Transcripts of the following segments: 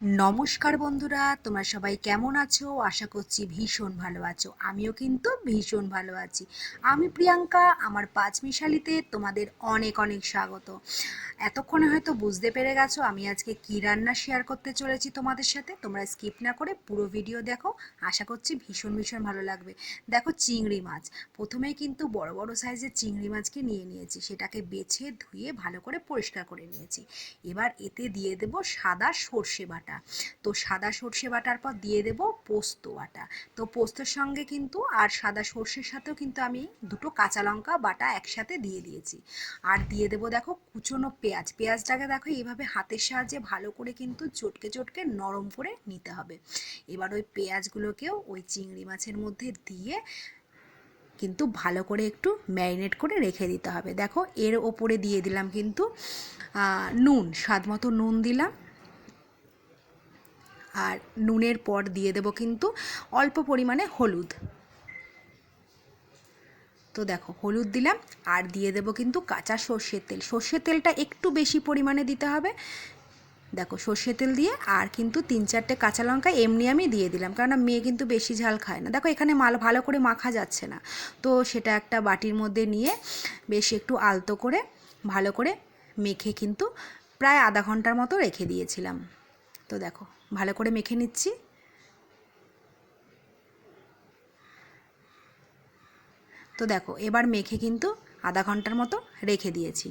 নমস্কার বন্ধুরা, তোমরা সবাই কেমন আছো? আশা করছি ভীষণ ভালো আছো। আমিও কিন্তু ভীষণ ভালো আছি। আমি প্রিয়াঙ্কা, আমার পাঁচমিশালিতে তোমাদের অনেক অনেক স্বাগত। এতক্ষণে হয়তো বুঝতে পেরে গেছো আমি আজকে কি রান্না শেয়ার করতে চলেছি তোমাদের সাথে। তোমরা স্কিপ না করে পুরো ভিডিও দেখো, আশা করছি ভীষণ ভীষণ ভালো লাগবে। দেখো, চিংড়ি মাছ প্রথমেই কিন্তু বড় বড় সাইজের চিংড়ি মাছকে নিয়ে নিয়েছি, সেটাকে বেছে ধুয়ে ভালো করে পরিষ্কার করে নিয়েছি। এবার এতে দিয়ে দেব সাদা সর্ষে বাটা। তো সাদা সর্ষে বাটার পর দিয়ে দেব পোস্ত বাটা। তো পোস্তর সঙ্গে কিন্তু আর সাদা সর্ষের সাথেও কিন্তু আমি দুটো কাঁচা লঙ্কা বাটা একসাথে দিয়ে দিয়েছি। আর দিয়ে দেব দেখো কুচনো পেঁয়াজ। পেঁয়াজটাকে দেখো এইভাবে হাতের সাহায্যে ভালো করে কিন্তু চটকে চটকে নরম করে নিতে হবে। এবার ওই পেঁয়াজগুলোকেও ওই চিংড়ি মাছের মধ্যে দিয়ে কিন্তু ভালো করে একটু ম্যারিনেট করে রেখে দিতে হবে। দেখো, এর ওপরে দিয়ে দিলাম কিন্তু নুন, স্বাদ মতো নুন দিলাম। আর নুনের পর দিয়ে দেব কিন্তু অল্প পরিমাণে হলুদ। তো দেখো, হলুদ দিলাম। আর দিয়ে দেব কিন্তু কাঁচা সর্ষের তেল। সর্ষের তেলটা একটু বেশি পরিমাণে দিতে হবে। দেখো, সর্ষের তেল দিয়ে আর কিন্তু 3-4টে কাঁচা লঙ্কা এমনি আমি দিয়ে দিলাম, কারণ মেয়ে কিন্তু বেশি ঝাল খায় না। দেখো, এখানে ভালো করে মাখা যাচ্ছে না, তো সেটা একটা বাটির মধ্যে নিয়ে বেশ একটু আলতো করে ভালো করে মেখে কিন্তু প্রায় আধা ঘন্টার মতো রেখে দিয়েছিলাম। তো দেখো, ভালো করে মেখে নিচ্ছি। তো দেখো, এবার মেখে কিন্তু আধা ঘন্টার মতো রেখে দিয়েছি।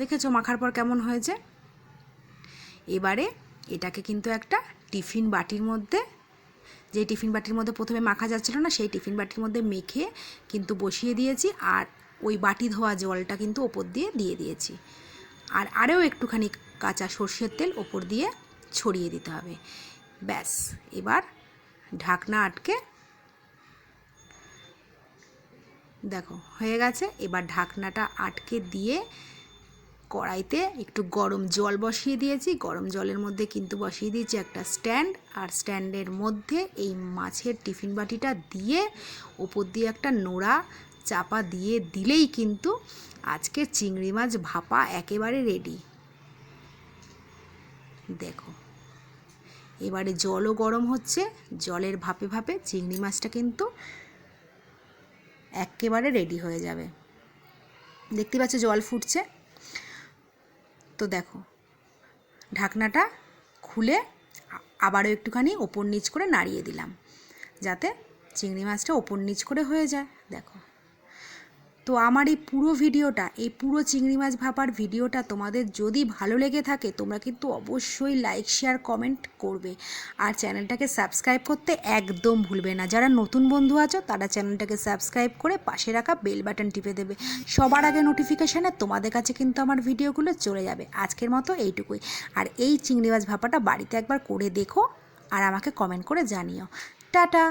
দেখেছো মাখার পর কেমন হয়েছে? এবারে এটাকে কিন্তু একটা টিফিন বাটির মধ্যে, যে টিফিন বাটির মধ্যে প্রথমে মাখা যাচ্ছিল না, সেই টিফিন বাটির মধ্যে মেখে কিন্তু বসিয়ে দিয়েছি। আর ওই বাটি ধোয়া জলটা কিন্তু ওপর দিয়ে দিয়ে দিয়েছি। আর আরও একটুখানি কাঁচা সর্ষের তেল ওপর দিয়ে ছড়িয়ে দিতে হবে। ব্যাস, এবার ঢাকনা আটকে দেখো হয়ে গেছে। এবার ঢাকনাটা আটকে দিয়ে কড়াইতে একটু গরম জল বসিয়ে দিয়েছি। গরম জলের মধ্যে কিন্তু বসিয়ে দিয়েছি একটা স্ট্যান্ড। আর স্ট্যান্ডের মধ্যে এই মাছের টিফিন বাটিটা দিয়ে ওপর দিয়ে একটা নোড়া চাপা দিয়ে দিলেই কিন্তু আজকের চিংড়ি মাছ ভাপা একেবারে রেডি। দেখো, এবারে জলও গরম হচ্ছে, জলের ভাপে ভাপে চিংড়ি মাছটা কিন্তু একেবারে রেডি হয়ে যাবে। দেখতে পাচ্ছ জল ফুটছে। তো দেখো, ঢাকনাটা খুলে আবারও একটুখানি ওপর নিচ করে নাড়িয়ে দিলাম, যাতে চিংড়ি মাছটা ওপর নিচ করে হয়ে যায়। দেখো, তো আমার এই পুরো ভিডিওটা, এই পুরো চিংড়ি মাছ ভাপার ভিডিওটা তোমাদের যদি ভালো লেগে থাকে, তোমরা কিন্তু অবশ্যই লাইক, শেয়ার, কমেন্ট করবে। আর চ্যানেলটাকে সাবস্ক্রাইব করতে একদম ভুলবে না। যারা নতুন বন্ধু আছো তারা চ্যানেলটাকে সাবস্ক্রাইব করে পাশে রাখা বেল বাটন টিপে দেবে। সবার আগে নোটিফিকেশানে তোমাদের কাছে কিন্তু আমার ভিডিওগুলো চলে যাবে। আজকের মতো এইটুকুই। আর এই চিংড়ি মাছ ভাপাটা বাড়িতে একবার করে দেখো আর আমাকে কমেন্ট করে জানিও। টাটা।